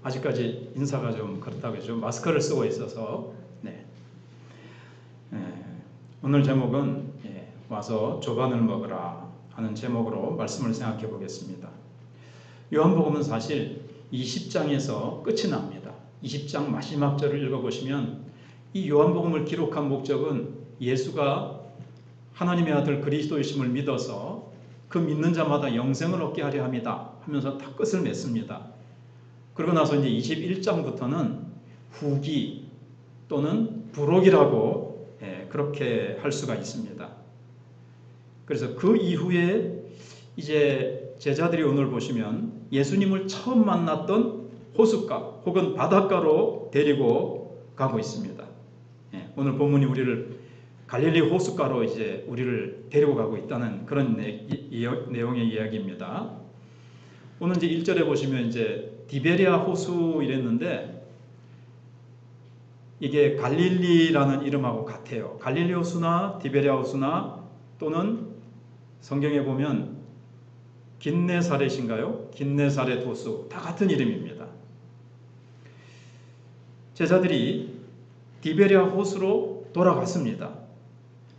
아직까지 인사가 좀 그렇다고 해서 마스크를 쓰고 있어서 네. 오늘 제목은 와서 조반을 먹으라 하는 제목으로 말씀을 생각해 보겠습니다. 요한복음은 사실 20장에서 끝이 납니다. 20장 마지막 절을 읽어보시면 이 요한복음을 기록한 목적은 예수가 하나님의 아들 그리스도이심을 믿어서 그 믿는 자마다 영생을 얻게 하려 합니다 하면서 다 끝을 맺습니다. 그러고 나서 이제 21장부터는 후기 또는 부록이라고 그렇게 할 수가 있습니다. 그래서 그 이후에 이제 제자들이 오늘 보시면 예수님을 처음 만났던 호숫가 혹은 바닷가로 데리고 가고 있습니다. 오늘 본문이 우리를 갈릴리 호숫가로 이제 우리를 데리고 가고 있다는 그런 내용의 이야기입니다. 오늘 이제 1절에 보시면 이제 디베리아 호수 이랬는데 이게 갈릴리라는 이름하고 같아요. 갈릴리 호수나 디베리아 호수나 또는 성경에 보면 긴네사렛인가요? 긴네사렛 호수 다 같은 이름입니다. 제자들이 디베리아 호수로 돌아갔습니다.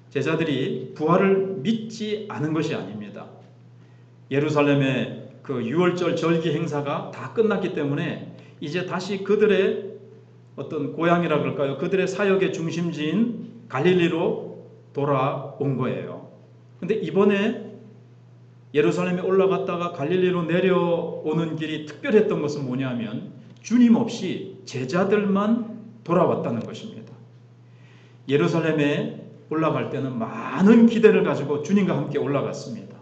제자들이 부활을 믿지 않은 것이 아닙니다. 예루살렘의 그 유월절 절기 행사가 다 끝났기 때문에 이제 다시 그들의 어떤 고향이라 그럴까요? 그들의 사역의 중심지인 갈릴리로 돌아온 거예요. 근데 이번에 예루살렘에 올라갔다가 갈릴리로 내려오는 길이 특별했던 것은 뭐냐면 주님 없이 제자들만 돌아왔다는 것입니다. 예루살렘에 올라갈 때는 많은 기대를 가지고 주님과 함께 올라갔습니다.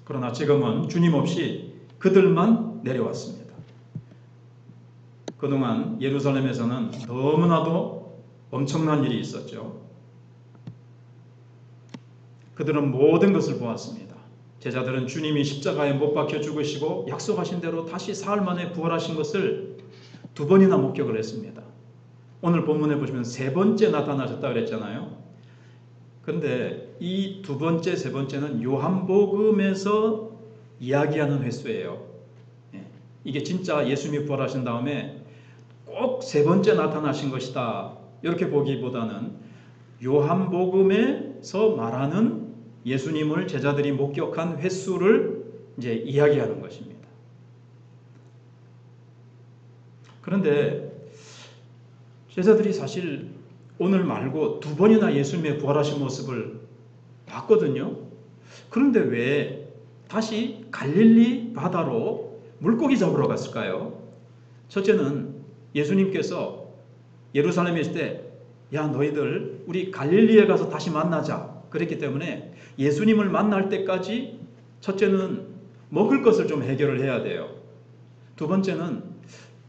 그러나 지금은 주님 없이 그들만 내려왔습니다. 그동안 예루살렘에서는 너무나도 엄청난 일이 있었죠. 그들은 모든 것을 보았습니다. 제자들은 주님이 십자가에 못 박혀 죽으시고 약속하신 대로 다시 사흘 만에 부활하신 것을 2번이나 목격을 했습니다. 오늘 본문에 보시면 3번째 나타나셨다 그랬잖아요. 그런데 이 2번째, 3번째는 요한복음에서 이야기하는 횟수예요. 이게 진짜 예수님이 부활하신 다음에 꼭 3번째 나타나신 것이다 이렇게 보기보다는 요한복음에서 말하는 예수님을 제자들이 목격한 횟수를 이제 이야기하는 것입니다. 그런데 제자들이 사실 오늘 말고 2번이나 예수님의 부활하신 모습을 봤거든요. 그런데 왜 다시 갈릴리 바다로 물고기 잡으러 갔을까요? 첫째는 예수님께서 예루살렘에 있을 때 야 너희들 우리 갈릴리에 가서 다시 만나자 그랬기 때문에 예수님을 만날 때까지 첫째는 먹을 것을 좀 해결을 해야 돼요. 2번째는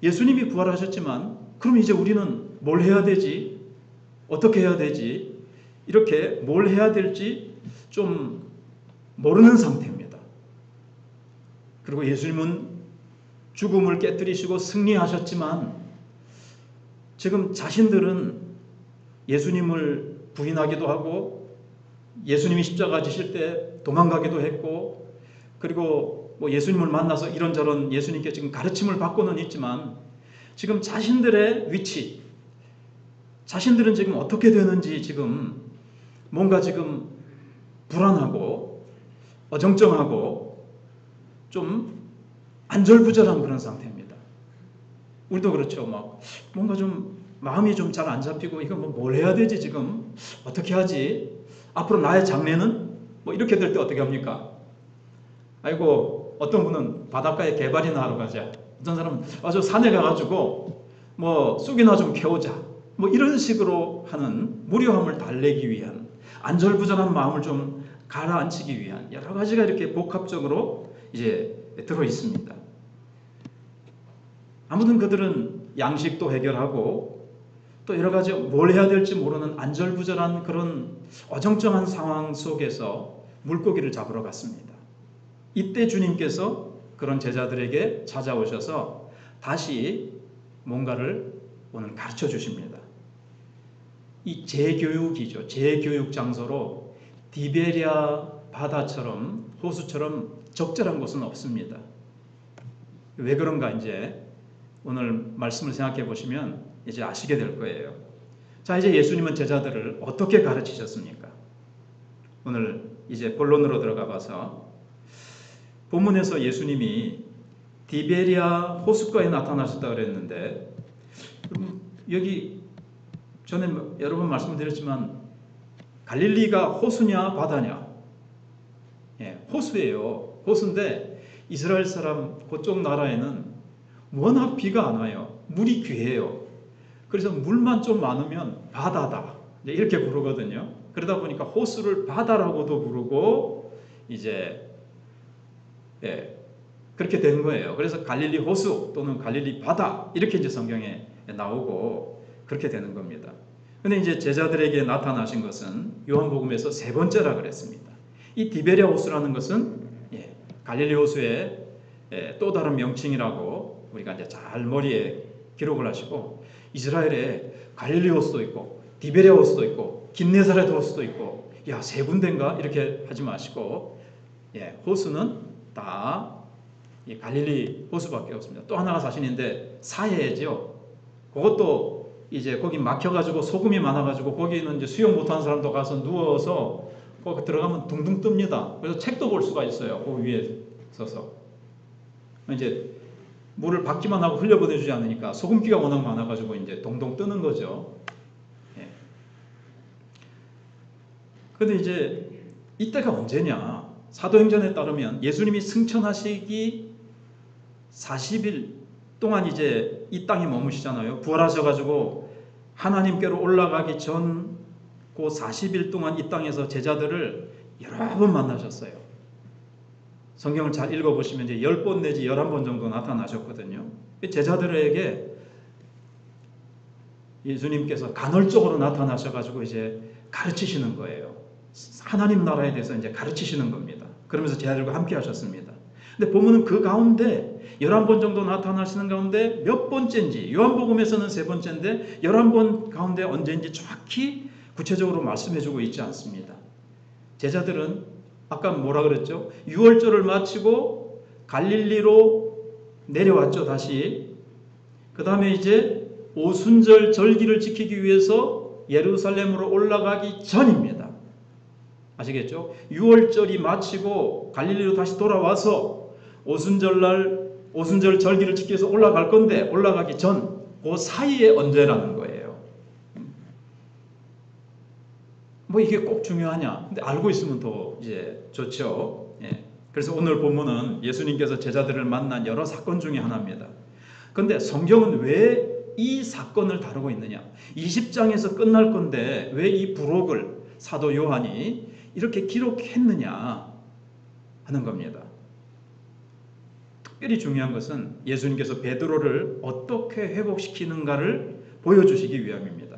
예수님이 부활하셨지만 그럼 이제 우리는 뭘 해야 되지? 어떻게 해야 되지? 이렇게 뭘 해야 될지 좀 모르는 상태입니다. 그리고 예수님은 죽음을 깨뜨리시고 승리하셨지만 지금 자신들은 예수님을 부인하기도 하고 예수님이 십자가 지실 때 도망가기도 했고 그리고 뭐 예수님을 만나서 이런저런 예수님께 지금 가르침을 받고는 있지만 지금 자신들의 위치 자신들은 지금 어떻게 되는지 지금 뭔가 지금 불안하고 어정쩡하고 좀 안절부절한 그런 상태입니다. 우리도 그렇죠. 막 뭔가 좀 마음이 좀 잘 안 잡히고 이거 뭐 뭘 해야 되지 지금 어떻게 하지 앞으로 나의 장래는 뭐 이렇게 될 때 어떻게 합니까? 아이고 어떤 분은 바닷가에 개발이나 하러 가자. 어떤 사람은 저 산에 가가지고 뭐 쑥이나 좀 캐오자. 뭐 이런 식으로 하는 무료함을 달래기 위한 안절부절한 마음을 좀 가라앉히기 위한 여러 가지가 이렇게 복합적으로 이제 들어 있습니다. 아무튼 그들은 양식도 해결하고 또 여러 가지 뭘 해야 될지 모르는 안절부절한 그런 어정쩡한 상황 속에서 물고기를 잡으러 갔습니다. 이때 주님께서 그런 제자들에게 찾아오셔서 다시 뭔가를 오늘 가르쳐 주십니다. 이 재교육이죠. 재교육 장소로 디베리아 바다처럼 호수처럼 적절한 곳은 없습니다. 왜 그런가 이제 오늘 말씀을 생각해 보시면 이제 아시게 될 거예요. 자, 이제 예수님은 제자들을 어떻게 가르치셨습니까? 오늘 이제 본론으로 들어가 봐서 본문에서 예수님이 디베리아 호숫가에 나타나셨다 그랬는데, 여기 전에 여러 번 말씀드렸지만 갈릴리가 호수냐 바다냐? 예, 호수예요. 호수인데 이스라엘 사람 그쪽 나라에는 워낙 비가 안 와요. 물이 귀해요. 그래서 물만 좀 많으면 바다다 이렇게 부르거든요. 그러다 보니까 호수를 바다라고도 부르고 이제 그렇게 된 거예요. 그래서 갈릴리 호수 또는 갈릴리 바다 이렇게 이제 성경에 나오고 그렇게 되는 겁니다. 근데 이제 제자들에게 나타나신 것은 요한복음에서 세 번째라 그랬습니다. 이 디베리아 호수라는 것은 갈릴리 호수의 또 다른 명칭이라고 우리가 이제 잘 머리에 기록을 하시고, 이스라엘에 갈릴리 호수도 있고 디베리아 호수도 있고 긴네사렛 호수도 있고 야, 세 군데인가 이렇게 하지 마시고 호수는 다 이 갈릴리 호수밖에 없습니다. 또 하나가 사실인데 사해죠. 그것도 이제 거기 막혀가지고 소금이 많아가지고 거기는 이제 수영 못하는 사람도 가서 누워서 거기 들어가면 둥둥 뜹니다. 그래서 책도 볼 수가 있어요. 그 위에 서서 이제 물을 받기만 하고 흘려보내주지 않으니까 소금기가 워낙 많아가지고 이제 동동 뜨는 거죠. 그런데 이제 이때가 언제냐? 사도행전에 따르면 예수님이 승천하시기 40일 동안 이제 이 땅에 머무시잖아요. 부활하셔가지고 하나님께로 올라가기 전 그 40일 동안 이 땅에서 제자들을 여러 번 만나셨어요. 성경을 잘 읽어보시면 이제 10번 내지 11번 정도 나타나셨거든요. 제자들에게 예수님께서 간헐적으로 나타나셔가지고 이제 가르치시는 거예요. 하나님 나라에 대해서 이제 가르치시는 겁니다. 그러면서 제자들과 함께 하셨습니다. 근데 보면은 그 가운데 11번 정도 나타나시는 가운데 몇 번째인지, 요한복음에서는 세 번째인데 11번 가운데 언제인지 정확히 구체적으로 말씀해주고 있지 않습니다. 제자들은 아까 뭐라 그랬죠? 6월절을 마치고 갈릴리로 내려왔죠. 다시 그 다음에 이제 오순절 절기를 지키기 위해서 예루살렘으로 올라가기 전입니다. 아시겠죠? 6월절이 마치고 갈릴리로 다시 돌아와서 오순절 절기를 지키기 위해서 올라갈 건데 올라가기 전 그 사이에 언제라는 거예요. 뭐 이게 꼭 중요하냐? 근데 알고 있으면 더 이제 좋죠. 그래서 오늘 본문은 예수님께서 제자들을 만난 여러 사건 중에 하나입니다. 그런데 성경은 왜 이 사건을 다루고 있느냐? 20장에서 끝날 건데 왜 이 부록을 사도 요한이 이렇게 기록했느냐 하는 겁니다. 특별히 중요한 것은 예수님께서 베드로를 어떻게 회복시키는가를 보여주시기 위함입니다.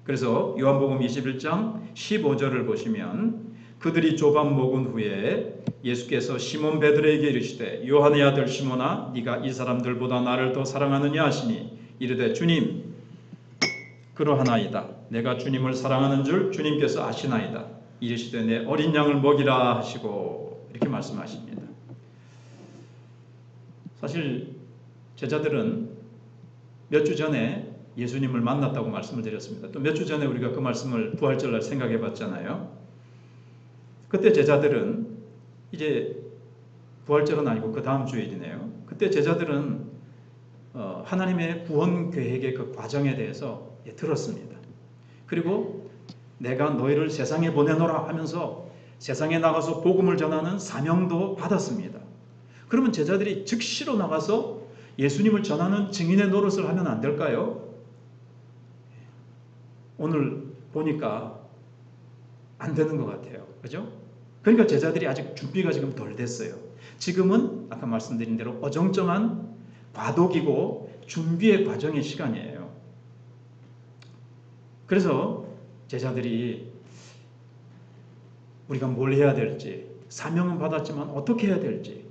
그래서 요한복음 21장 15절을 보시면 그들이 조반 먹은 후에 예수께서 시몬 베드로에게 이르시되 요한의 아들 시몬아 네가 이 사람들보다 나를 더 사랑하느냐 하시니 이르되 주님 그러하나이다. 내가 주님을 사랑하는 줄 주님께서 아시나이다. 이르시되 내 어린 양을 먹이라 하시고 이렇게 말씀하십니다. 사실 제자들은 몇 주 전에 예수님을 만났다고 말씀을 드렸습니다. 또 몇 주 전에 우리가 그 말씀을 부활절날 생각해 봤잖아요. 그때 제자들은 이제 부활절은 아니고 그 다음 주일이네요. 그때 제자들은 하나님의 구원 계획의 그 과정에 대해서 들었습니다. 그리고 내가 너희를 세상에 보내노라 하면서 세상에 나가서 복음을 전하는 사명도 받았습니다. 그러면 제자들이 즉시로 나가서 예수님을 전하는 증인의 노릇을 하면 안 될까요? 오늘 보니까 안 되는 것 같아요. 그죠? 그러니까 제자들이 아직 준비가 지금 덜 됐어요. 지금은 아까 말씀드린 대로 어정쩡한 과도기고 준비의 과정의 시간이에요. 그래서 제자들이 우리가 뭘 해야 될지, 사명은 받았지만 어떻게 해야 될지,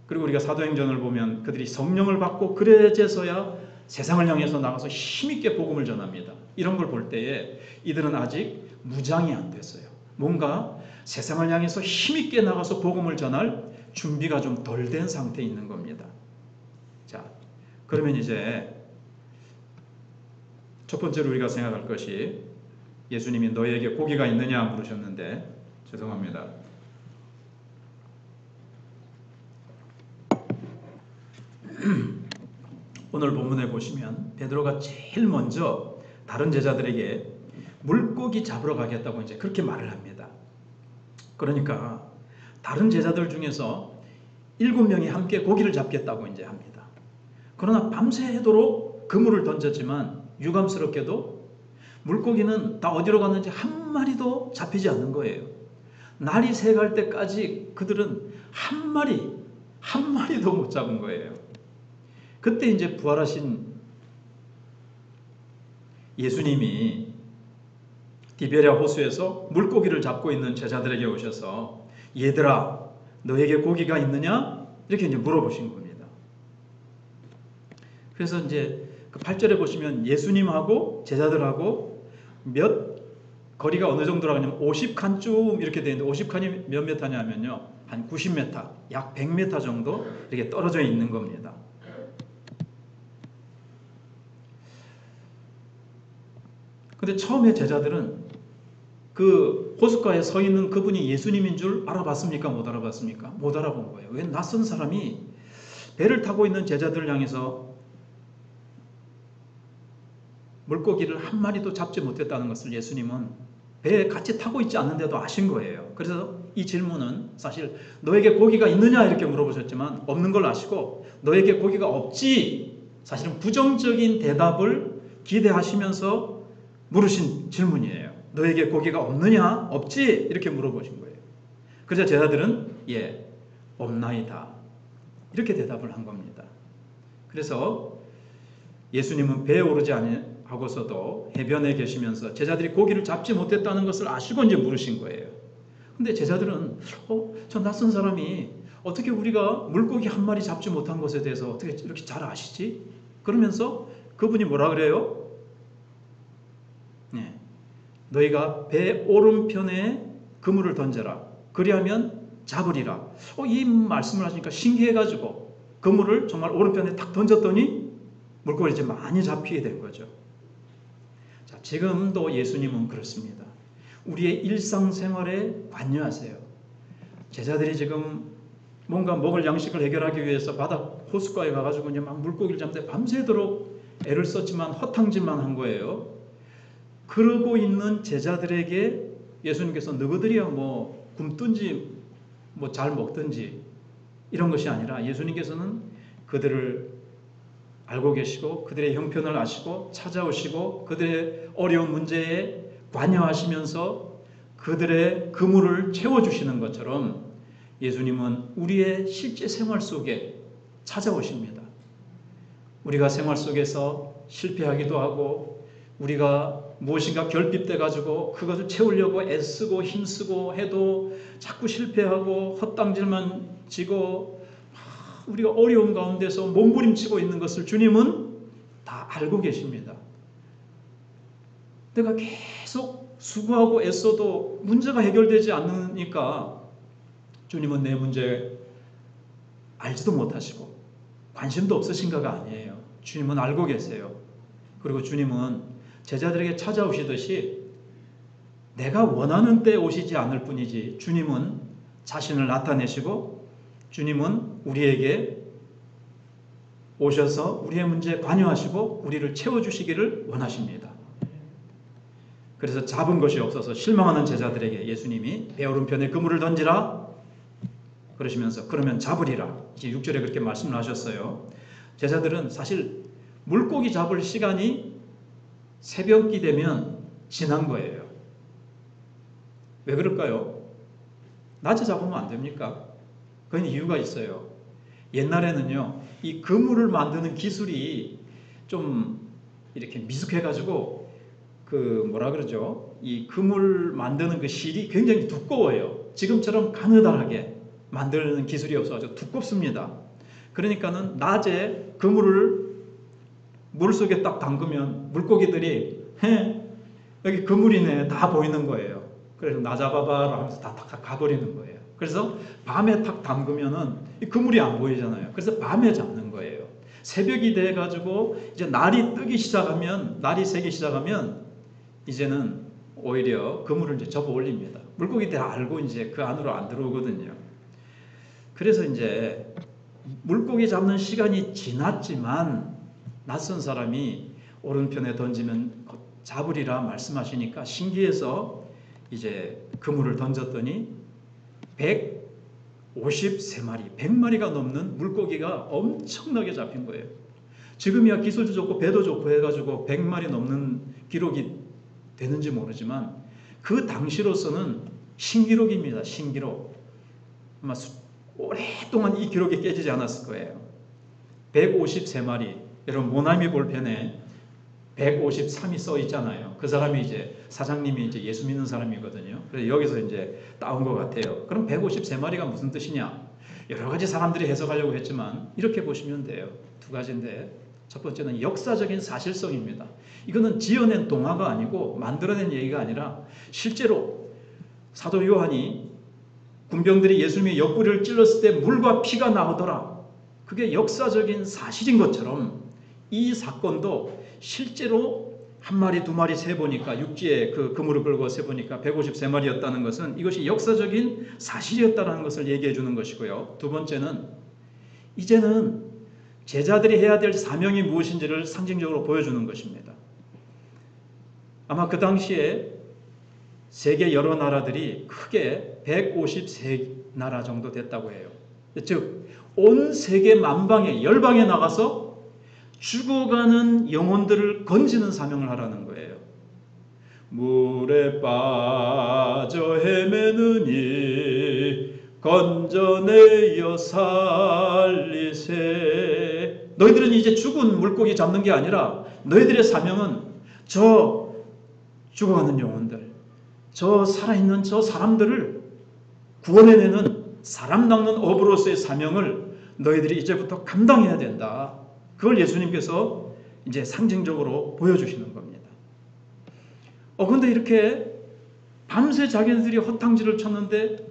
그리고 우리가 사도행전을 보면 그들이 성령을 받고 그래서야 세상을 향해서 나가서 힘있게 복음을 전합니다. 이런 걸 볼 때에 이들은 아직 무장이 안 됐어요. 뭔가 세상을 향해서 힘있게 나가서 복음을 전할 준비가 좀 덜 된 상태에 있는 겁니다. 자, 그러면 이제 첫 번째로 우리가 생각할 것이 예수님이 너에게 고기가 있느냐 물으셨는데 죄송합니다. 오늘 본문에 보시면 베드로가 제일 먼저 다른 제자들에게 물고기 잡으러 가겠다고 이제 그렇게 말을 합니다. 그러니까 다른 제자들 중에서 7명이 함께 고기를 잡겠다고 이제 합니다. 그러나 밤새도록 그물을 던졌지만 유감스럽게도 물고기는 다 어디로 갔는지 한 마리도 잡히지 않는 거예요. 날이 새갈 때까지 그들은 한 마리도 못 잡은 거예요. 그때 이제 부활하신 예수님이 디베랴 호수에서 물고기를 잡고 있는 제자들에게 오셔서 얘들아 너에게 고기가 있느냐? 이렇게 이제 물어보신 겁니다. 그래서 이제 그 8절에 보시면 예수님하고 제자들하고 거리가 어느 정도라고 하냐면 50칸쯤 이렇게 되어 있는데 50칸이 몇 미터냐면요. 한 90m, 약 100m 정도 이렇게 떨어져 있는 겁니다. 근데 처음에 제자들은 그 호숫가에 서 있는 그분이 예수님인 줄 알아봤습니까? 못 알아봤습니까? 못 알아본 거예요. 왜 낯선 사람이 배를 타고 있는 제자들을 향해서 물고기를 한 마리도 잡지 못했다는 것을 예수님은 배에 같이 타고 있지 않는데도 아신 거예요. 그래서 이 질문은 사실 너에게 고기가 있느냐 이렇게 물어보셨지만 없는 걸 아시고 너에게 고기가 없지 사실은 부정적인 대답을 기대하시면서 물으신 질문이에요. 너에게 고기가 없느냐? 없지? 이렇게 물어보신 거예요. 그래서 제자들은 예, 없나이다. 이렇게 대답을 한 겁니다. 그래서 예수님은 배에 오르지 아니하고서도 해변에 계시면서 제자들이 고기를 잡지 못했다는 것을 아시고 이제 물으신 거예요. 근데 제자들은 저 낯선 사람이 어떻게 우리가 물고기 한 마리 잡지 못한 것에 대해서 어떻게 이렇게 잘 아시지? 그러면서 그분이 뭐라 그래요? 네. 너희가 배 오른편에 그물을 던져라. 그리하면 잡으리라. 이 말씀을 하시니까 신기해가지고 그물을 정말 오른편에 탁 던졌더니 물고기 이제 많이 잡히게 된 거죠. 자, 지금도 예수님은 그렇습니다. 우리의 일상생활에 관여하세요. 제자들이 지금 뭔가 먹을 양식을 해결하기 위해서 바닥 호숫가에 가가지고 이제 막 물고기를 잡는데 밤새도록 애를 썼지만 허탕질만 한 거예요. 그러고 있는 제자들에게 예수님께서 너희들이야 뭐 굶든지 뭐 잘 먹든지 이런 것이 아니라 예수님께서는 그들을 알고 계시고 그들의 형편을 아시고 찾아오시고 그들의 어려운 문제에 관여하시면서 그들의 그물을 채워주시는 것처럼 예수님은 우리의 실제 생활 속에 찾아오십니다. 우리가 생활 속에서 실패하기도 하고 우리가 무엇인가 결핍돼 가지고 그것을 채우려고 애쓰고 힘쓰고 해도 자꾸 실패하고 헛당질만 지고 우리가 어려운 가운데서 몸부림치고 있는 것을 주님은 다 알고 계십니다. 내가 계속 수고하고 애써도 문제가 해결되지 않으니까 주님은 내 문제 알지도 못하시고 관심도 없으신가가 아니에요. 주님은 알고 계세요. 그리고 주님은 제자들에게 찾아오시듯이 내가 원하는 때 오시지 않을 뿐이지 주님은 자신을 나타내시고 주님은 우리에게 오셔서 우리의 문제에 관여하시고 우리를 채워주시기를 원하십니다. 그래서 잡은 것이 없어서 실망하는 제자들에게 예수님이 배 오른편에 그물을 던지라 그러시면서 그러면 잡으리라 이제 6절에 그렇게 말씀을 하셨어요. 제자들은 사실 물고기 잡을 시간이 새벽이 되면 지난 거예요. 왜 그럴까요? 낮에 잡으면 안 됩니까? 그건 이유가 있어요. 옛날에는요, 이 그물을 만드는 기술이 좀 이렇게 미숙해가지고 뭐라 그러죠? 이 그물 만드는 그 실이 굉장히 두꺼워요. 지금처럼 가느다랗게 만드는 기술이 없어서 두껍습니다. 그러니까는 낮에 그물을 물속에 딱 담그면 물고기들이 여기 그물이네 다 보이는 거예요. 그래서 나 잡아봐라 하면서 다 가버리는 거예요. 그래서 밤에 탁 담그면은 이 그물이 안 보이잖아요. 그래서 밤에 잡는 거예요. 새벽이 돼 가지고 이제 날이 뜨기 시작하면, 날이 새기 시작하면 이제는 오히려 그물을 이제 접어 올립니다. 물고기들 알고 이제 그 안으로 안 들어오거든요. 그래서 이제 물고기 잡는 시간이 지났지만 낯선 사람이 오른편에 던지면 잡으리라 말씀하시니까 신기해서 이제 그물을 던졌더니 153마리, 100마리가 넘는 물고기가 엄청나게 잡힌 거예요. 지금이야 기술도 좋고 배도 좋고 해가지고 100마리 넘는 기록이 되는지 모르지만 그 당시로서는 신기록입니다. 신기록. 아마 오랫동안 이 기록이 깨지지 않았을 거예요. 153마리. 여러분 모나미 볼펜에 153이 써 있잖아요. 그 사람이 이제 사장님이 이제 예수 믿는 사람이거든요. 그래서 여기서 이제 따온 것 같아요. 그럼 153마리가 무슨 뜻이냐? 여러 가지 사람들이 해석하려고 했지만 이렇게 보시면 돼요. 두 가지인데 첫 번째는 역사적인 사실성입니다. 이거는 지어낸 동화가 아니고 만들어낸 얘기가 아니라 실제로 사도 요한이 군병들이 예수님의 옆구리를 찔렀을 때 물과 피가 나오더라. 그게 역사적인 사실인 것처럼 이 사건도 실제로 한 마리, 두 마리 세보니까 육지에 그 그물을 끌고 세보니까 153마리였다는 것은 이것이 역사적인 사실이었다는 것을 얘기해 주는 것이고요. 두 번째는 이제는 제자들이 해야 될 사명이 무엇인지를 상징적으로 보여주는 것입니다. 아마 그 당시에 세계 여러 나라들이 크게 153나라 정도 됐다고 해요. 즉 온 세계 만방에 열방에 나가서 죽어가는 영혼들을 건지는 사명을 하라는 거예요. 물에 빠져 헤매느니 건져내어 살리세. 너희들은 이제 죽은 물고기 잡는 게 아니라 너희들의 사명은 저 죽어가는 영혼들, 저 살아있는 저 사람들을 구원해내는 사람 낚는 어부로서의 사명을 너희들이 이제부터 감당해야 된다. 그걸 예수님께서 이제 상징적으로 보여주시는 겁니다. 근데 이렇게 밤새 자기들이 허탕질을 쳤는데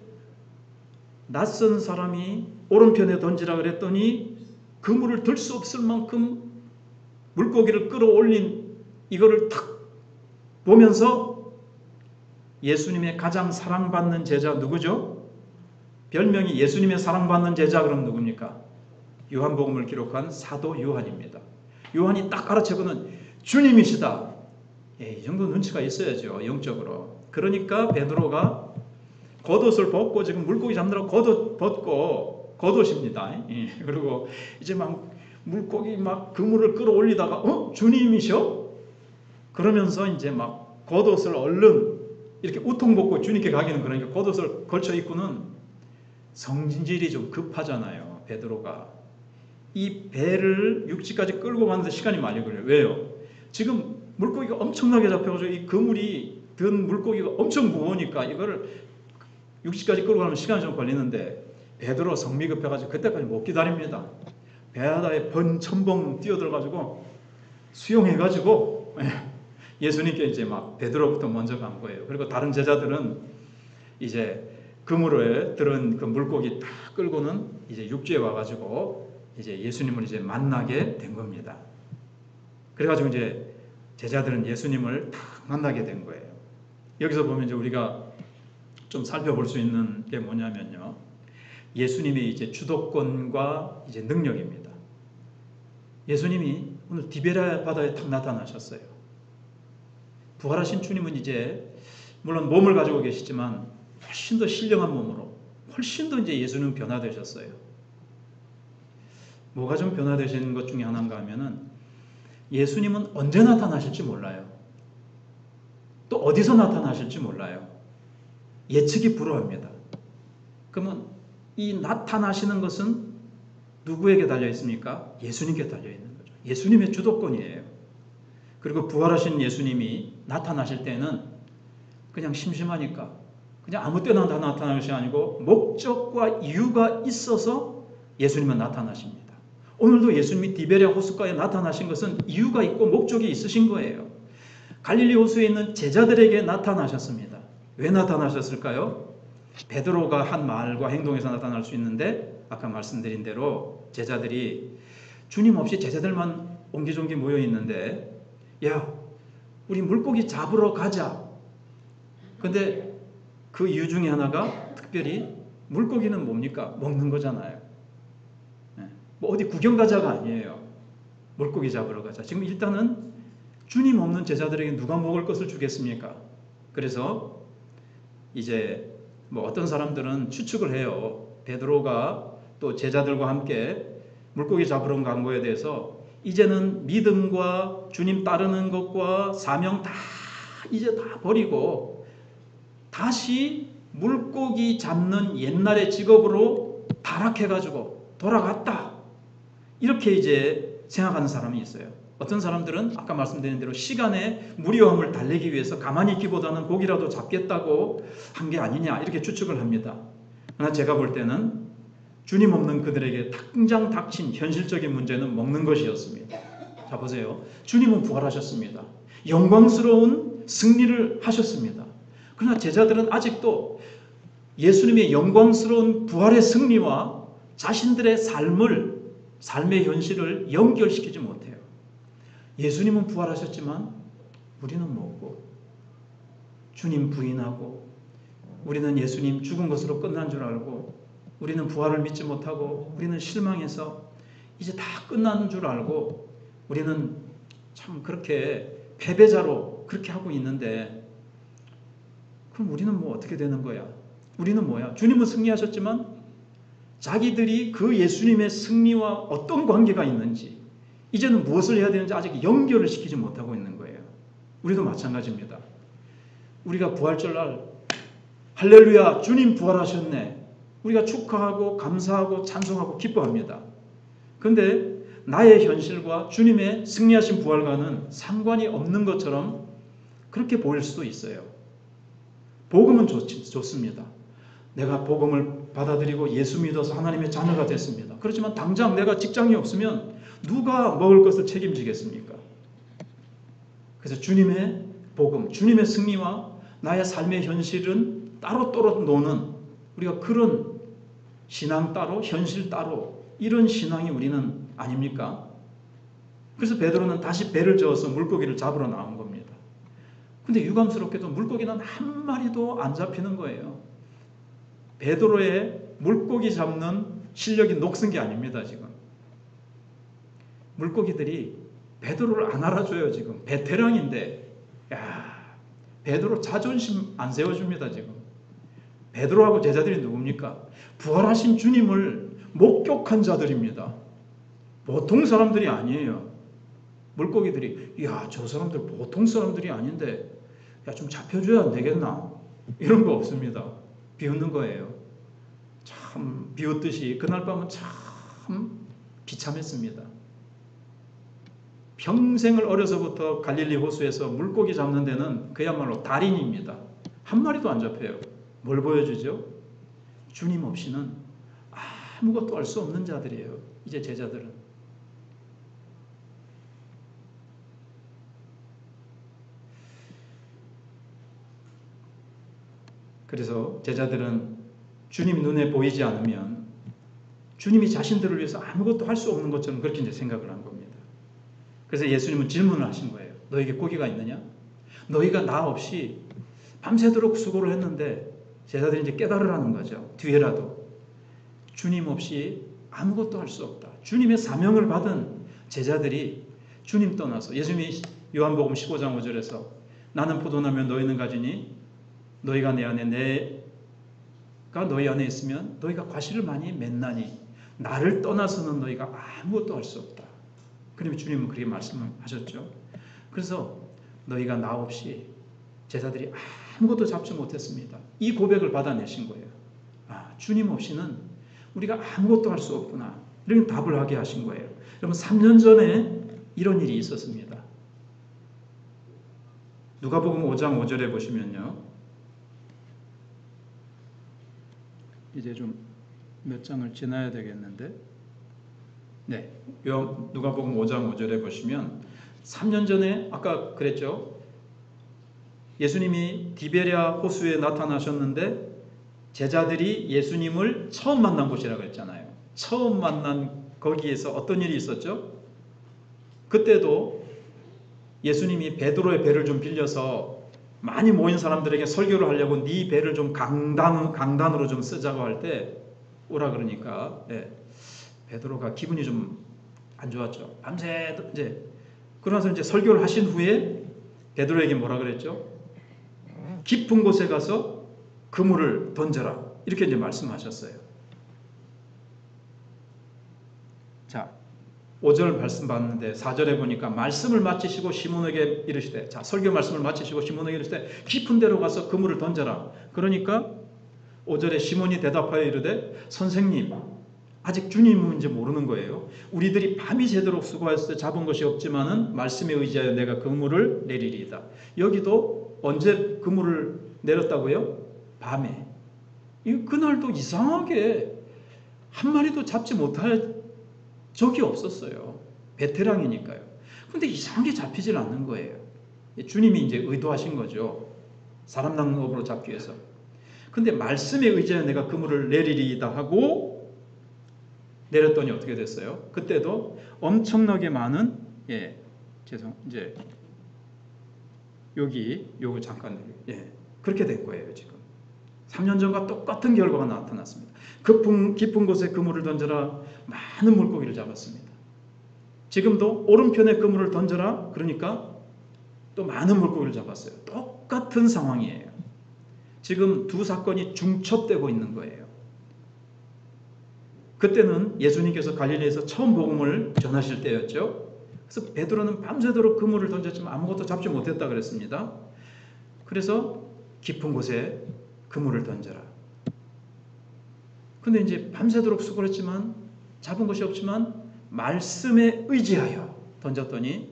낯선 사람이 오른편에 던지라 그랬더니 그물을 들 수 없을 만큼 물고기를 끌어올린 이거를 탁 보면서 예수님의 가장 사랑받는 제자 누구죠? 별명이 예수님의 사랑받는 제자 그럼 누굽니까? 요한복음을 기록한 사도 요한입니다. 요한이 딱 알아채고는 주님이시다. 이 정도 눈치가 있어야죠. 영적으로. 그러니까 베드로가 겉옷을 벗고 지금 물고기 잡느라고 겉옷 벗고 겉옷입니다. 그리고 이제 막 물고기 막 그물을 끌어올리다가 주님이셔? 그러면서 이제 막 겉옷을 얼른 이렇게 우통 벗고 주님께 가기는 그러니까 겉옷을 걸쳐 입고는 성질이 좀 급하잖아요. 베드로가. 이 배를 육지까지 끌고 가는데 시간이 많이 걸려요. 왜요? 지금 물고기가 엄청나게 잡혀가지고 이 그물이 든 물고기가 엄청 무거우니까 이거를 육지까지 끌고 가면 시간이 좀 걸리는데 베드로 성미 급해가지고 그때까지 못 기다립니다. 배바다에 번천봉 뛰어들어가지고 수영해가지고 예수님께 이제 막 베드로부터 먼저 간 거예요. 그리고 다른 제자들은 이제 그물에 들은 그 물고기 다 끌고는 이제 육지에 와가지고 이제 예수님을 이제 만나게 된 겁니다. 그래가지고 이제 제자들은 예수님을 다 만나게 된 거예요. 여기서 보면 이제 우리가 좀 살펴볼 수 있는 게 뭐냐면요. 예수님의 이제 주도권과 이제 능력입니다. 예수님이 오늘 디베랴 바다에 탁 나타나셨어요. 부활하신 주님은 이제 물론 몸을 가지고 계시지만 훨씬 더 신령한 몸으로 훨씬 더 이제 예수님은 변화되셨어요. 뭐가 좀 변화되시는 것 중에 하나인가 하면은 예수님은 언제 나타나실지 몰라요. 또 어디서 나타나실지 몰라요. 예측이 불허합니다. 그러면 이 나타나시는 것은 누구에게 달려 있습니까? 예수님께 달려 있는 거죠. 예수님의 주도권이에요. 그리고 부활하신 예수님이 나타나실 때는 그냥 심심하니까 그냥 아무 때나 다 나타나는 것이 아니고 목적과 이유가 있어서 예수님은 나타나십니다. 오늘도 예수님이 디베랴 호숫가에 나타나신 것은 이유가 있고 목적이 있으신 거예요. 갈릴리 호수에 있는 제자들에게 나타나셨습니다. 왜 나타나셨을까요? 베드로가 한 말과 행동에서 나타날 수 있는데 아까 말씀드린 대로 제자들이 주님 없이 제자들만 옹기종기 모여 있는데, 야, 우리 물고기 잡으러 가자. 근데 그 이유 중에 하나가 특별히 물고기는 뭡니까? 먹는 거잖아요. 뭐 어디 구경 가자가 아니에요. 물고기 잡으러 가자. 지금 일단은 주님 없는 제자들에게 누가 먹을 것을 주겠습니까? 그래서 이제 뭐 어떤 사람들은 추측을 해요. 베드로가 또 제자들과 함께 물고기 잡으러 간 거에 대해서 이제는 믿음과 주님 따르는 것과 사명 다 이제 다 버리고 다시 물고기 잡는 옛날의 직업으로 타락해가지고 돌아갔다. 이렇게 이제 생각하는 사람이 있어요. 어떤 사람들은 아까 말씀드린 대로 시간의 무료함을 달래기 위해서 가만히 있기보다는 고기라도 잡겠다고 한 게 아니냐 이렇게 추측을 합니다. 그러나 제가 볼 때는 주님 없는 그들에게 당장 닥친 현실적인 문제는 먹는 것이었습니다. 자 보세요. 주님은 부활하셨습니다. 영광스러운 승리를 하셨습니다. 그러나 제자들은 아직도 예수님의 영광스러운 부활의 승리와 자신들의 삶의 현실을 연결시키지 못해요. 예수님은 부활하셨지만 우리는 먹고, 주님 부인하고, 우리는 예수님 죽은 것으로 끝난 줄 알고, 우리는 부활을 믿지 못하고, 우리는 실망해서 이제 다 끝난 줄 알고, 우리는 참 그렇게 패배자로 그렇게 하고 있는데, 그럼 우리는 뭐 어떻게 되는 거야? 우리는 뭐야? 주님은 승리하셨지만 자기들이 그 예수님의 승리와 어떤 관계가 있는지, 이제는 무엇을 해야 되는지 아직 연결을 시키지 못하고 있는 거예요. 우리도 마찬가지입니다. 우리가 부활절날 할렐루야 주님 부활하셨네. 우리가 축하하고 감사하고 찬송하고 기뻐합니다. 그런데 나의 현실과 주님의 승리하신 부활과는 상관이 없는 것처럼 그렇게 보일 수도 있어요. 복음은 좋습니다. 내가 복음을 받아들이고 예수 믿어서 하나님의 자녀가 됐습니다. 그렇지만 당장 내가 직장이 없으면 누가 먹을 것을 책임지겠습니까? 그래서 주님의 복음, 주님의 승리와 나의 삶의 현실은 따로 노는, 우리가 그런 신앙 따로 현실 따로 이런 신앙이 우리는 아닙니까? 그래서 베드로는 다시 배를 저어서 물고기를 잡으러 나온 겁니다. 근데 유감스럽게도 물고기는 한 마리도 안 잡히는 거예요. 베드로의 물고기 잡는 실력이 녹슨 게 아닙니다. 지금 물고기들이 베드로를 안 알아줘요. 지금 베테랑인데, 야, 베드로 자존심 안 세워줍니다. 지금 베드로하고 제자들이 누굽니까? 부활하신 주님을 목격한 자들입니다. 보통 사람들이 아니에요. 물고기들이, 야, 저 사람들 보통 사람들이 아닌데, 야, 좀 잡혀줘야 안 되겠나? 이런 거 없습니다. 비웃는 거예요. 참 비웃듯이 그날 밤은 참 비참했습니다. 평생을 어려서부터 갈릴리 호수에서 물고기 잡는 데는 그야말로 달인입니다. 한 마리도 안 잡혀요. 뭘 보여주죠? 주님 없이는 아무것도 알 수 없는 자들이에요. 이제 제자들은. 그래서 제자들은 주님 눈에 보이지 않으면 주님이 자신들을 위해서 아무것도 할 수 없는 것처럼 그렇게 이제 생각을 한 겁니다. 그래서 예수님은 질문을 하신 거예요. 너에게 고기가 있느냐? 너희가 나 없이 밤새도록 수고를 했는데, 제자들이 이제 깨달으라는 거죠. 뒤에라도 주님 없이 아무것도 할 수 없다. 주님의 사명을 받은 제자들이 주님 떠나서, 예수님이 요한복음 15장 5절에서 나는 포도나면 너희는 가지니 너희가 내 안에 내가 너희 안에 있으면 너희가 과실을 많이 맺나니 나를 떠나서는 너희가 아무것도 할 수 없다. 그러면 주님은 그렇게 말씀하셨죠. 그래서 너희가 나 없이 제자들이 아무것도 잡지 못했습니다. 이 고백을 받아내신 거예요. 주님 없이는 우리가 아무것도 할 수 없구나. 이런 답을 하게 하신 거예요. 여러분 3년 전에 이런 일이 있었습니다. 누가복음 5장 5절에 보시면요. 이제 좀 몇 장을 지나야 되겠는데, 네, 누가복음 5장 5절에 보시면 3년 전에 아까 그랬죠. 예수님이 디베랴 호수에 나타나셨는데 제자들이 예수님을 처음 만난 곳이라고 했잖아요. 처음 만난 거기에서 어떤 일이 있었죠? 그때도 예수님이 베드로의 배를 좀 빌려서 많이 모인 사람들에게 설교를 하려고 네 배를 좀 강단으로 좀 쓰자고 할 때 오라 그러니까 베드로가 기분이 좀 안 좋았죠. 밤새 이제 그러면서 이제 설교를 하신 후에 베드로에게 뭐라 그랬죠? 깊은 곳에 가서 그물을 던져라. 이렇게 이제 말씀하셨어요. 자, 5절 말씀 봤는데 4절에 보니까 말씀을 마치시고 시몬에게 이르시되, 자, 설교 말씀을 마치시고 시몬에게 이르시되 깊은 데로 가서 그물을 던져라. 그러니까 5절에 시몬이 대답하여 이르되 선생님, 아직 주님인지 모르는 거예요. 우리들이 밤이 새도록 수고하였을 때 잡은 것이 없지만은 말씀에 의지하여 내가 그물을 내리리이다. 여기도 언제 그물을 내렸다고요? 밤에. 그날도 이상하게 한 마리도 잡지 못할 적이 없었어요. 베테랑이니까요. 근데 이상하게 잡히질 않는 거예요. 주님이 이제 의도하신 거죠. 사람 낚는 업으로 잡기 위해서. 근데 말씀에 의지하여 내가 그물을 내리리이다 하고 내렸더니 어떻게 됐어요? 그때도 엄청나게 많은 이제 여기 요거 잠깐 그렇게 된 거예요. 지금 3년 전과 똑같은 결과가 나타났습니다. 깊은 곳에 그물을 던져라. 많은 물고기를 잡았습니다. 지금도 오른편에 그물을 던져라. 그러니까 또 많은 물고기를 잡았어요. 똑같은 상황이에요. 지금 두 사건이 중첩되고 있는 거예요. 그때는 예수님께서 갈릴리에서 처음 복음을 전하실 때였죠. 그래서 베드로는 밤새도록 그물을 던졌지만 아무것도 잡지 못했다 그랬습니다. 그래서 깊은 곳에 그물을 던져라. 근데 이제 밤새도록 수고를 했지만 잡은 것이 없지만 말씀에 의지하여 던졌더니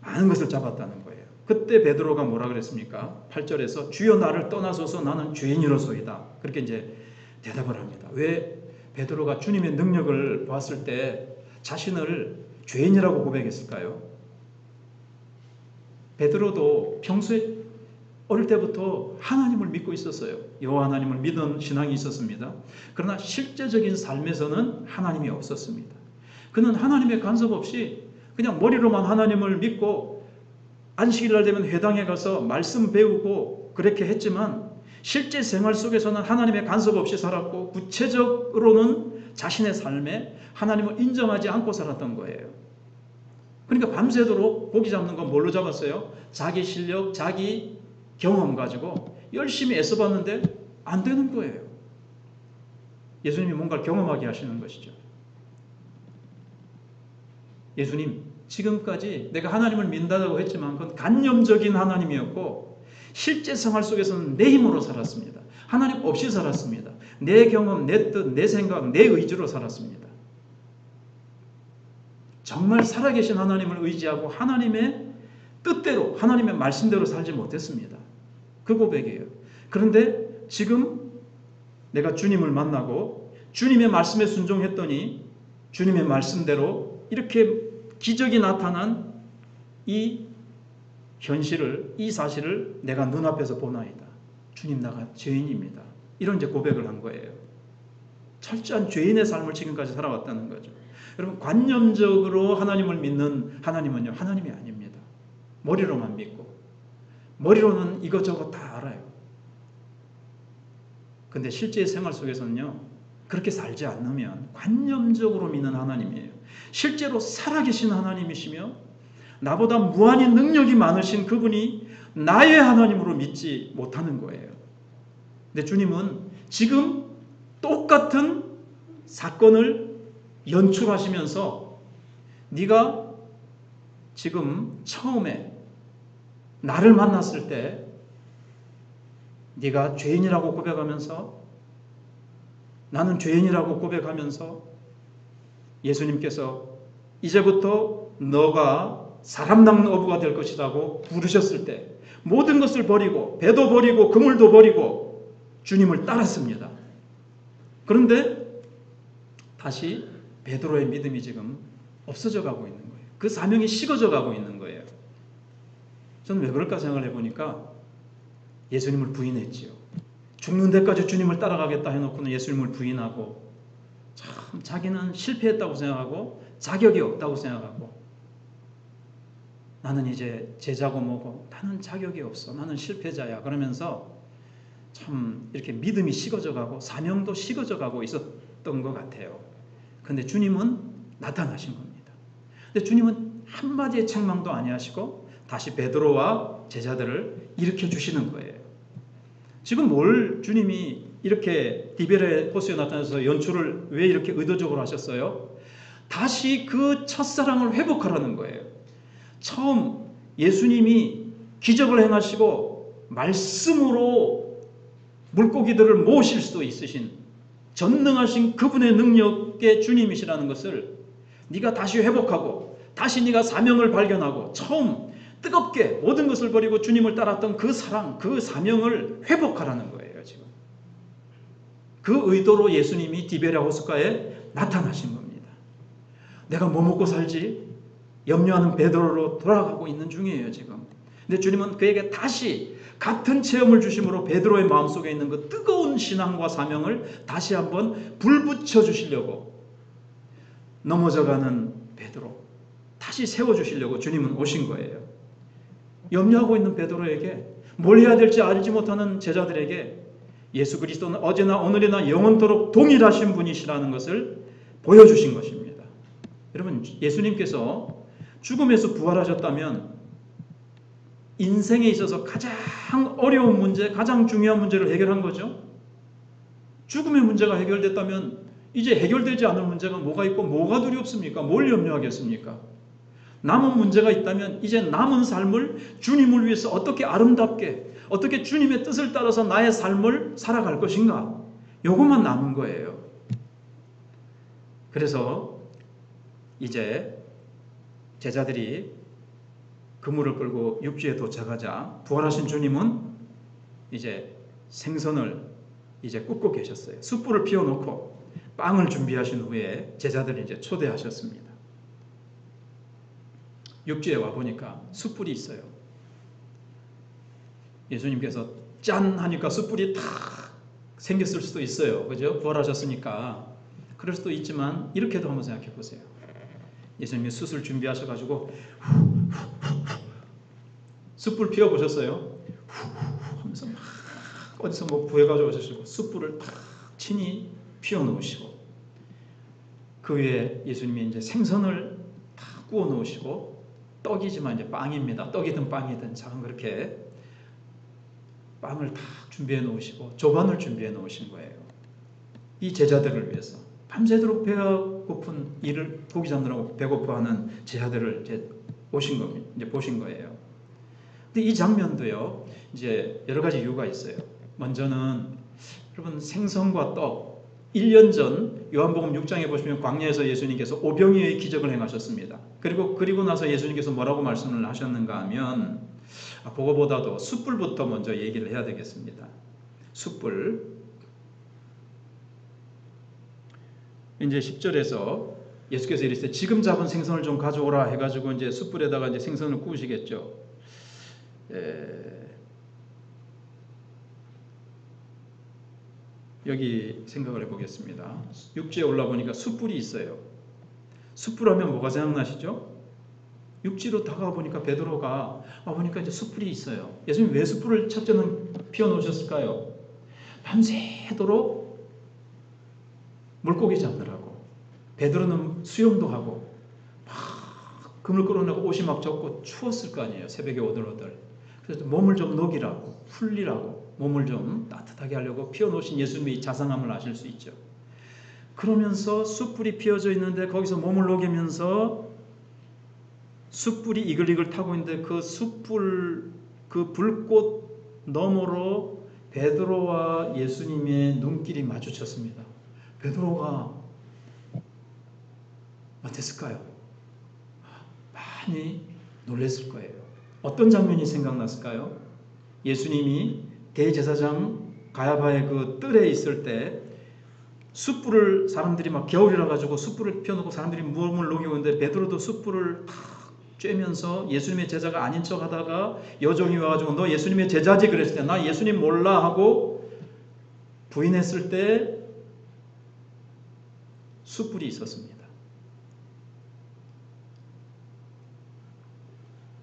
많은 것을 잡았다는 거예요. 그때 베드로가 뭐라 그랬습니까? 8절에서 주여 나를 떠나소서 나는 죄인이로소이다. 그렇게 이제 대답을 합니다. 왜 베드로가 주님의 능력을 보았을 때 자신을 죄인이라고 고백했을까요? 베드로도 평소에 어릴 때부터 하나님을 믿고 있었어요. 여호와 하나님을 믿는 신앙이 있었습니다. 그러나 실제적인 삶에서는 하나님이 없었습니다. 그는 하나님의 간섭 없이 그냥 머리로만 하나님을 믿고 안식일날 되면 회당에 가서 말씀 배우고 그렇게 했지만 실제 생활 속에서는 하나님의 간섭 없이 살았고 구체적으로는 자신의 삶에 하나님을 인정하지 않고 살았던 거예요. 그러니까 밤새도록 고기 잡는 건 뭘로 잡았어요? 자기 실력, 자기 경험 가지고 열심히 애써봤는데 안 되는 거예요. 예수님이 뭔가를 경험하게 하시는 것이죠. 예수님, 지금까지 내가 하나님을 믿는다고 했지만 그건 간념적인 하나님이었고 실제 생활 속에서는 내 힘으로 살았습니다. 하나님 없이 살았습니다. 내 경험, 내 뜻, 내 생각, 내 의지로 살았습니다. 정말 살아계신 하나님을 의지하고 하나님의 뜻대로, 하나님의 말씀대로 살지 못했습니다. 그 고백이에요. 그런데 지금 내가 주님을 만나고 주님의 말씀에 순종했더니 주님의 말씀대로 이렇게 기적이 나타난 이 현실을, 이 사실을 내가 눈앞에서 보나이다. 주님, 나가 죄인입니다. 이런 이제 고백을 한 거예요. 철저한 죄인의 삶을 지금까지 살아왔다는 거죠. 여러분, 관념적으로 하나님을 믿는 하나님은요, 하나님이 아닙니다. 머리로만 믿고 머리로는 이것저것 다 알아요. 근데 실제 생활 속에서는요, 그렇게 살지 않으면 관념적으로 믿는 하나님이에요. 실제로 살아계신 하나님이시며 나보다 무한히 능력이 많으신 그분이 나의 하나님으로 믿지 못하는 거예요. 근데 주님은 지금 똑같은 사건을 연출하시면서 네가 지금 처음에 나를 만났을 때 네가 죄인이라고 고백하면서 나는 죄인이라고 고백하면서 예수님께서 이제부터 너가 사람 낚는 어부가 될 것이라고 부르셨을 때 모든 것을 버리고 배도 버리고 그물도 버리고 주님을 따랐습니다. 그런데 다시 베드로의 믿음이 지금 없어져 가고 있는 거예요. 그 사명이 식어져 가고 있는 거예요. 저는 왜 그럴까 생각을 해보니까 예수님을 부인했지요. 죽는 데까지 주님을 따라가겠다 해놓고는 예수님을 부인하고 참 참 자기는 실패했다고 생각하고 자격이 없다고 생각하고 나는 이제 제자고 뭐고 나는 자격이 없어. 나는 실패자야. 그러면서 참 이렇게 믿음이 식어져 가고 사명도 식어져 가고 있었던 것 같아요. 그런데 주님은 나타나신 겁니다. 근데 주님은 한마디의 책망도 아니하시고 다시 베드로와 제자들을 일으켜 주시는 거예요. 지금 뭘 주님이 이렇게 디베레 호수에 나타나서 연출을 왜 이렇게 의도적으로 하셨어요? 다시 그 첫사랑을 회복하라는 거예요. 처음 예수님이 기적을 행하시고 말씀으로 물고기들을 모으실 수 있으신 전능하신 그분의 능력의 주님이시라는 것을 네가 다시 회복하고 다시 네가 사명을 발견하고 처음 뜨겁게 모든 것을 버리고 주님을 따랐던 그 사랑, 그 사명을 회복하라는 거예요. 지금 그 의도로 예수님이 디베랴 호숫가에 나타나신 겁니다. 내가 뭐 먹고 살지? 염려하는 베드로로 돌아가고 있는 중이에요. 지금. 근데 주님은 그에게 다시 같은 체험을 주심으로 베드로의 마음속에 있는 그 뜨거운 신앙과 사명을 다시 한번 불붙여 주시려고 넘어져가는 베드로 다시 세워주시려고 주님은 오신 거예요. 염려하고 있는 베드로에게 뭘 해야 될지 알지 못하는 제자들에게 예수 그리스도는 어제나 오늘이나 영원토록 동일하신 분이시라는 것을 보여주신 것입니다. 여러분, 예수님께서 죽음에서 부활하셨다면 인생에 있어서 가장 어려운 문제, 가장 중요한 문제를 해결한 거죠. 죽음의 문제가 해결됐다면 이제 해결되지 않을 문제가 뭐가 있고 뭐가 두렵습니까? 뭘 염려하겠습니까? 남은 문제가 있다면 이제 남은 삶을 주님을 위해서 어떻게 아름답게, 어떻게 주님의 뜻을 따라서 나의 삶을 살아갈 것인가? 요것만 남은 거예요. 그래서 이제 제자들이 그물을 끌고 육지에 도착하자 부활하신 주님은 이제 생선을 이제 굽고 계셨어요. 숯불을 피워놓고 빵을 준비하신 후에 제자들을 이제 초대하셨습니다. 육지에 와보니까 숯불이 있어요. 예수님께서 짠 하니까 숯불이 탁 생겼을 수도 있어요. 그죠? 부활하셨으니까. 그럴 수도 있지만 이렇게도 한번 생각해 보세요. 예수님이 숯을 준비하셔가지고 숯불 피워보셨어요? 하면서 막 어디서 뭐 구해가지고 오셔서 숯불을 탁 친히 피워놓으시고 그 위에 예수님이 이제 생선을 탁 구워 놓으시고 떡이지만 이제 빵입니다. 떡이든 빵이든 참 그렇게 빵을 탁 준비해 놓으시고 조반을 준비해 놓으신 거예요. 이 제자들을 위해서 밤새도록 배가 고픈 이를 고기 잡느라고 배고파하는 제자들을 이제 오신 겁니다. 이제 보신 거예요. 근데 이 장면도요, 이제 여러 가지 이유가 있어요. 먼저는 여러분 생선과 떡 1년 전 요한복음 6장에 보시면 광야에서 예수님께서 오병이어의 기적을 행하셨습니다. 그리고 나서 예수님께서 뭐라고 말씀을 하셨는가 하면 그거보다도 숯불부터 먼저 얘기를 해야 되겠습니다. 숯불 이제 10절에서 예수께서 이르시되 지금 잡은 생선을 좀 가져오라 해가지고 이제 숯불에다가 이제 생선을 구우시겠죠. 여기 생각을 해보겠습니다. 육지에 올라보니까 숯불이 있어요. 숯불 하면 뭐가 생각나시죠? 육지로 다가가 보니까 베드로가 보니까 이제 숯불이 있어요. 예수님 왜 숯불을 첫째는 피워놓으셨을까요? 밤새도록 물고기 잡느라고. 베드로는 수영도 하고 막 그물 끌어내고 옷이 막 젖고 추웠을 거 아니에요. 새벽에 오들오들. 그래서 몸을 좀 녹이라고, 풀리라고, 몸을 좀 따뜻하게 하려고 피워놓으신 예수님의 자상함을 아실 수 있죠. 그러면서 숯불이 피어져 있는데 거기서 몸을 녹이면서 숯불이 이글이글 타고 있는데 그 숯불, 그 불꽃 너머로 베드로와 예수님의 눈길이 마주쳤습니다. 베드로가 어땠을까요? 많이 놀랐을 거예요. 어떤 장면이 생각났을까요? 예수님이 대제사장 가야바의 그 뜰에 있을 때 숯불을 사람들이 막 겨울이라 가지고 숯불을 피워놓고 사람들이 몸을 녹이고 있는데 베드로도 숯불을 탁 쬐면서 예수님의 제자가 아닌 척 하다가 여종이 와가지고 너 예수님의 제자지 그랬을 때 나 예수님 몰라 하고 부인했을 때 숯불이 있었습니다.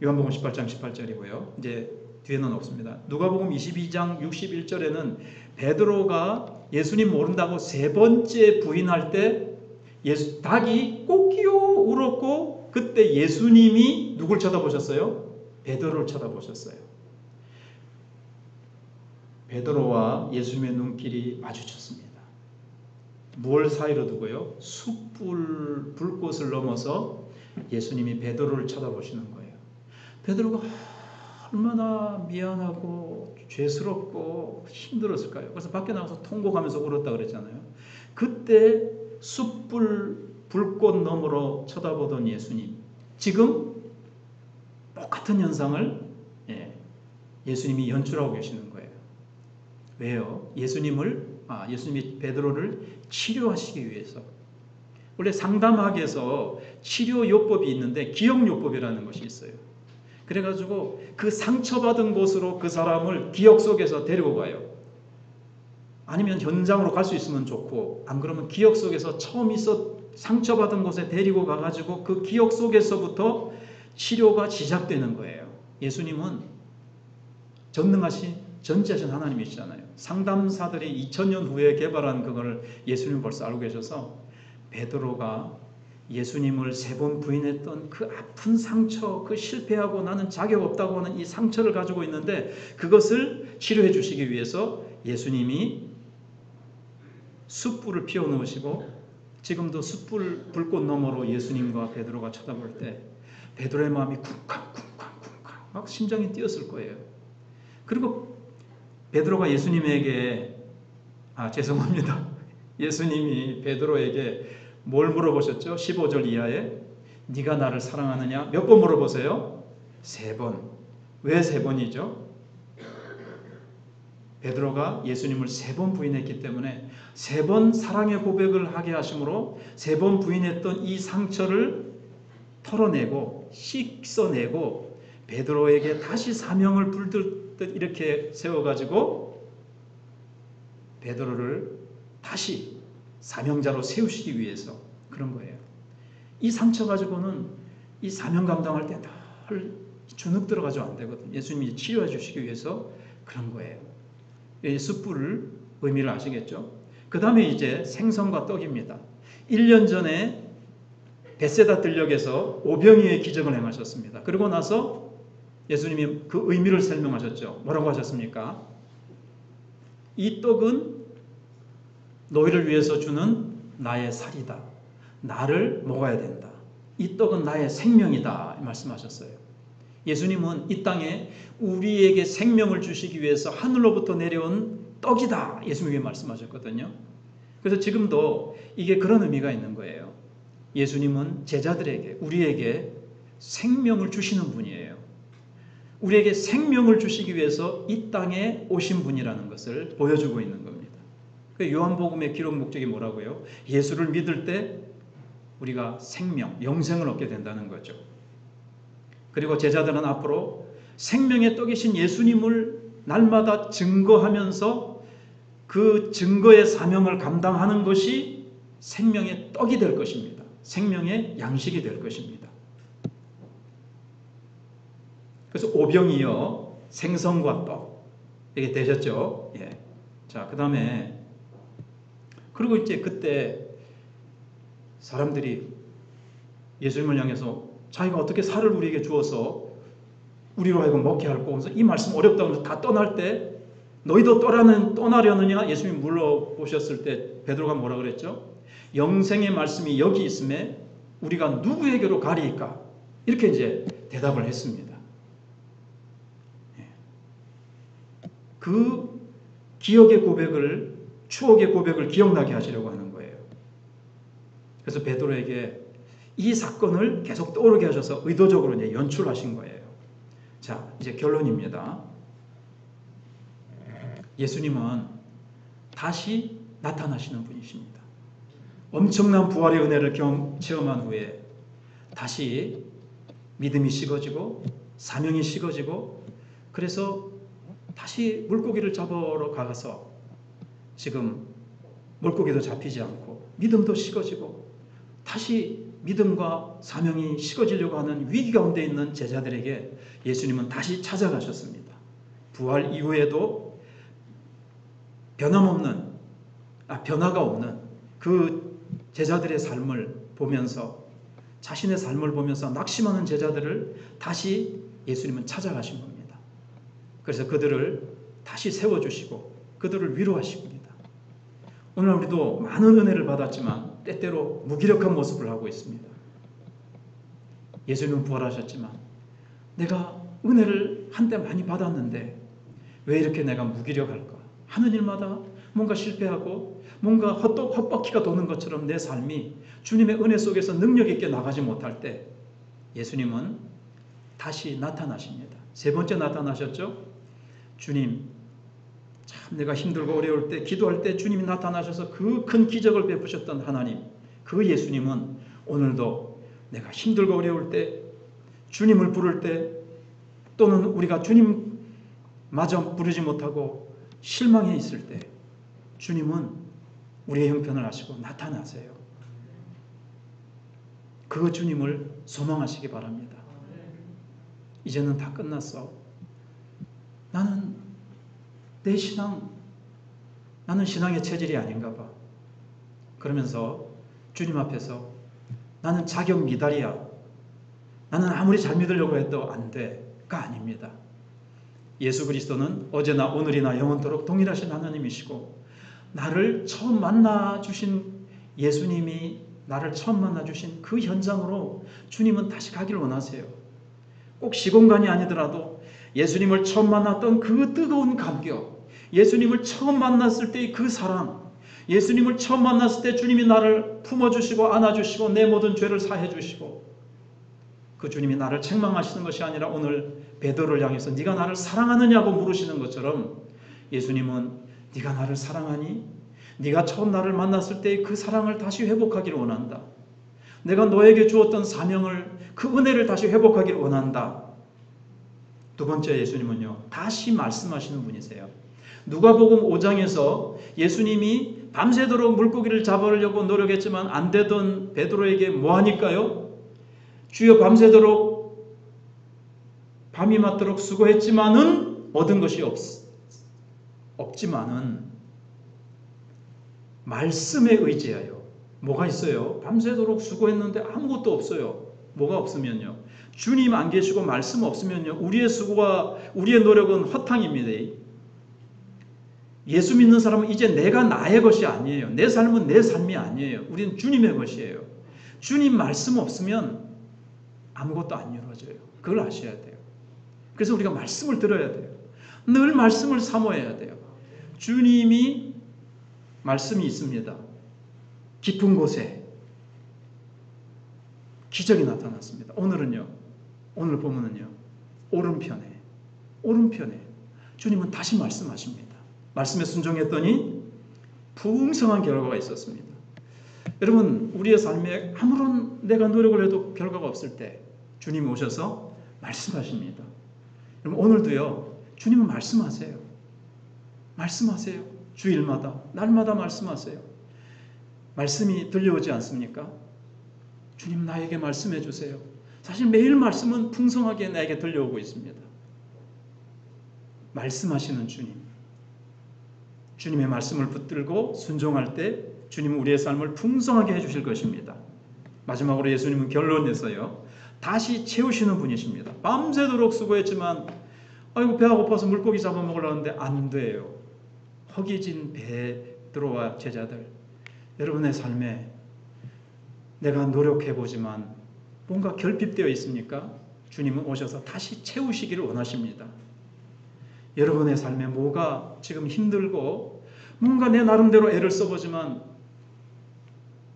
요한복음 18장 18절이고요. 이제 뒤에는 없습니다. 누가복음 22장 61절에는 베드로가 예수님 모른다고 세 번째 부인할 때 닭이 꼬끼요 울었고 그때 예수님이 누굴 쳐다보셨어요? 베드로를 쳐다보셨어요. 베드로와 예수님의 눈길이 마주쳤습니다. 뭘 사이로 두고요? 숯불 불꽃을 넘어서 예수님이 베드로를 쳐다보시는 거예요. 베드로가 얼마나 미안하고 죄스럽고 힘들었을까요? 그래서 밖에 나가서 통곡하면서 울었다 그랬잖아요. 그때 숯불 불꽃 너머로 쳐다보던 예수님, 지금 똑같은 현상을 예수님이 연출하고 계시는 거예요. 왜요? 예수님이 베드로를 치료하시기 위해서. 원래 상담학에서 치료요법이 있는데 기억요법이라는 것이 있어요. 그래가지고 그 상처받은 곳으로 그 사람을 기억 속에서 데리고 가요. 아니면 현장으로 갈 수 있으면 좋고, 안 그러면 기억 속에서 처음 상처받은 곳에 데리고 가가지고 그 기억 속에서부터 치료가 시작되는 거예요. 예수님은 전능하신 전지하신 하나님이시잖아요. 상담사들이 2000년 후에 개발한 그걸 예수님 벌써 알고 계셔서 베드로가 예수님을 세 번 부인했던 그 아픈 상처, 그 실패하고 나는 자격 없다고 하는 이 상처를 가지고 있는데 그것을 치료해 주시기 위해서 예수님이 숯불을 피워놓으시고 지금도 숯불 불꽃 너머로 예수님과 베드로가 쳐다볼 때 베드로의 마음이 쿵쾅쿵쾅쿵쾅 막 심장이 뛰었을 거예요. 그리고 베드로가 예수님에게 죄송합니다. 예수님이 베드로에게 뭘 물어보셨죠? 15절 이하에 네가 나를 사랑하느냐? 몇 번 물어보세요? 3번. 왜 3번이죠? 베드로가 예수님을 3번 부인했기 때문에 3번 사랑의 고백을 하게 하심으로 3번 부인했던 이 상처를 털어내고 씻어내고 베드로에게 다시 사명을 불듯 이렇게 세워가지고 베드로를 다시 사명자로 세우시기 위해서 그런 거예요. 이 상처 가지고는 이 사명 감당할 때 늘 주눅 들어가지고 안 되거든요. 예수님이 치료해 주시기 위해서 그런 거예요. 이 숯불 의미를 아시겠죠? 그 다음에 이제 생선과 떡입니다. 1년 전에 벳세다 들녘에서 오병이의 기적을 행하셨습니다. 그리고 나서 예수님이 그 의미를 설명하셨죠. 뭐라고 하셨습니까? 이 떡은 너희를 위해서 주는 나의 살이다. 나를 먹어야 된다. 이 떡은 나의 생명이다. 말씀하셨어요. 예수님은 이 땅에 우리에게 생명을 주시기 위해서 하늘로부터 내려온 떡이다. 예수님이 말씀하셨거든요. 그래서 지금도 이게 그런 의미가 있는 거예요. 예수님은 제자들에게, 우리에게 생명을 주시는 분이에요. 우리에게 생명을 주시기 위해서 이 땅에 오신 분이라는 것을 보여주고 있는 겁니다. 요한복음의 기록 목적이 뭐라고요? 예수를 믿을 때 우리가 생명, 영생을 얻게 된다는 거죠. 그리고 제자들은 앞으로 생명의 떡이신 예수님을 날마다 증거하면서 그 증거의 사명을 감당하는 것이 생명의 떡이 될 것입니다. 생명의 양식이 될 것입니다. 그래서 오병이어 생선과 떡 이게 되셨죠. 예. 자, 그 다음에 그리고 이제 그때 사람들이 예수님을 향해서 자기가 어떻게 살을 우리에게 주어서 우리로 하여금 먹게 할고 그래서 이 말씀 어렵다고 다 떠날 때 너희도 떠나려느냐? 예수님이 물어보셨을 때 베드로가 뭐라 그랬죠? 영생의 말씀이 여기 있음에 우리가 누구에게로 가리이까? 이렇게 이제 대답을 했습니다. 그 기억의 고백을, 추억의 고백을 기억나게 하시려고 하는 거예요. 그래서 베드로에게 이 사건을 계속 떠오르게 하셔서 의도적으로 이제 연출하신 거예요. 자, 이제 결론입니다. 예수님은 다시 나타나시는 분이십니다. 엄청난 부활의 은혜를 체험한 후에 다시 믿음이 식어지고 사명이 식어지고 그래서 다시 물고기를 잡으러 가서 지금 물고기도 잡히지 않고 믿음도 식어지고 다시 믿음과 사명이 식어지려고 하는 위기 가운데 있는 제자들에게 예수님은 다시 찾아가셨습니다. 부활 이후에도 변화가 없는 그 제자들의 삶을 보면서, 자신의 삶을 보면서 낙심하는 제자들을 다시 예수님은 찾아가신 겁니다. 그래서 그들을 다시 세워주시고 그들을 위로하십니다. 오늘 우리도 많은 은혜를 받았지만 때때로 무기력한 모습을 하고 있습니다. 예수님은 부활하셨지만 내가 은혜를 한때 많이 받았는데 왜 이렇게 내가 무기력할까? 하는 일마다 뭔가 실패하고 뭔가 헛바퀴가 도는 것처럼 내 삶이 주님의 은혜 속에서 능력 있게 나가지 못할 때 예수님은 다시 나타나십니다. 세 번째 나타나셨죠? 주님, 참 내가 힘들고 어려울 때, 기도할 때 주님이 나타나셔서 그 큰 기적을 베푸셨던 하나님, 그 예수님은 오늘도 내가 힘들고 어려울 때, 주님을 부를 때, 또는 우리가 주님마저 부르지 못하고 실망해 있을 때 주님은 우리의 형편을 아시고 나타나세요. 그 주님을 소망하시기 바랍니다. 이제는 다 끝났어. 나는 신앙의 체질이 아닌가 봐. 그러면서 주님 앞에서 나는 자격 미달이야. 나는 아무리 잘 믿으려고 해도 안 돼가 아닙니다. 예수 그리스도는 어제나 오늘이나 영원토록 동일하신 하나님이시고 나를 처음 만나주신 예수님이 나를 처음 만나주신 그 현장으로 주님은 다시 가기를 원하세요. 꼭 시공간이 아니더라도 예수님을 처음 만났던 그 뜨거운 감격, 예수님을 처음 만났을 때의 그 사랑, 예수님을 처음 만났을 때 주님이 나를 품어주시고 안아주시고 내 모든 죄를 사해주시고 그 주님이 나를 책망하시는 것이 아니라 오늘 베드로를 향해서 네가 나를 사랑하느냐고 물으시는 것처럼 예수님은 네가 나를 사랑하니? 네가 처음 나를 만났을 때의 그 사랑을 다시 회복하기를 원한다. 내가 너에게 주었던 사명을, 그 은혜를 다시 회복하기를 원한다. 두 번째 예수님은요, 다시 말씀하시는 분이세요. 누가복음 5장에서 예수님이 밤새도록 물고기를 잡으려고 노력했지만 안 되던 베드로에게 뭐 하니까요? 주여 밤새도록 밤이 맞도록 수고했지만은 얻은 것이 없지만은 말씀에 의지하여. 뭐가 있어요? 밤새도록 수고했는데 아무것도 없어요. 뭐가 없으면요? 주님 안 계시고 말씀 없으면요, 우리의 수고와 우리의 노력은 허탕입니다. 예수 믿는 사람은 이제 내가 나의 것이 아니에요. 내 삶은 내 삶이 아니에요. 우리는 주님의 것이에요. 주님 말씀 없으면 아무것도 안 이루어져요. 그걸 아셔야 돼요. 그래서 우리가 말씀을 들어야 돼요. 늘 말씀을 사모해야 돼요. 주님이 말씀이 있습니다. 깊은 곳에 기적이 나타났습니다. 오늘 보면은요, 오른편에 주님은 다시 말씀하십니다. 말씀에 순종했더니 풍성한 결과가 있었습니다. 여러분, 우리의 삶에 아무런 내가 노력을 해도 결과가 없을 때 주님이 오셔서 말씀하십니다. 여러분, 오늘도요, 주님은 말씀하세요. 주일마다, 날마다 말씀하세요. 말씀이 들려오지 않습니까? 주님, 나에게 말씀해 주세요. 사실 매일 말씀은 풍성하게 나에게 들려오고 있습니다. 말씀하시는 주님, 주님의 말씀을 붙들고 순종할 때 주님은 우리의 삶을 풍성하게 해주실 것입니다. 마지막으로 예수님은 결론에서요, 다시 채우시는 분이십니다. 밤새도록 수고했지만 아이고 배가 고파서 물고기 잡아먹으려는데 안 돼요. 허기진 베드로와 제자들, 여러분의 삶에 내가 노력해보지만 뭔가 결핍되어 있습니까? 주님은 오셔서 다시 채우시기를 원하십니다. 여러분의 삶에 뭐가 지금 힘들고 뭔가 내 나름대로 애를 써보지만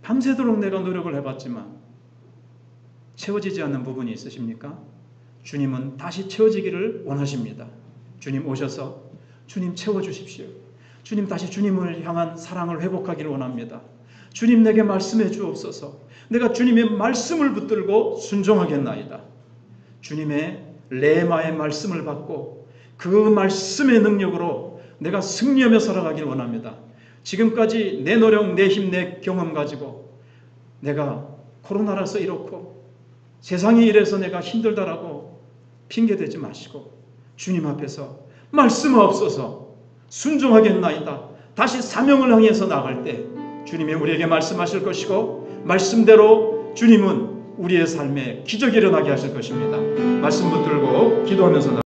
밤새도록 내가 노력을 해봤지만 채워지지 않는 부분이 있으십니까? 주님은 다시 채워지기를 원하십니다. 주님 오셔서 주님 채워주십시오. 주님 다시 주님을 향한 사랑을 회복하기를 원합니다. 주님 내게 말씀해 주옵소서. 내가 주님의 말씀을 붙들고 순종하겠나이다. 주님의 레마의 말씀을 받고 그 말씀의 능력으로 내가 승리하며 살아가기를 원합니다. 지금까지 내 노력, 내 힘, 내 경험 가지고 내가 코로나라서 이렇고 세상이 이래서 내가 힘들다라고 핑계대지 마시고 주님 앞에서 말씀하옵소서 순종하겠나이다. 다시 사명을 향해서 나갈 때 주님이 우리에게 말씀하실 것이고 말씀대로 주님은 우리의 삶에 기적이 일어나게 하실 것입니다. 말씀 붙들고 기도하면서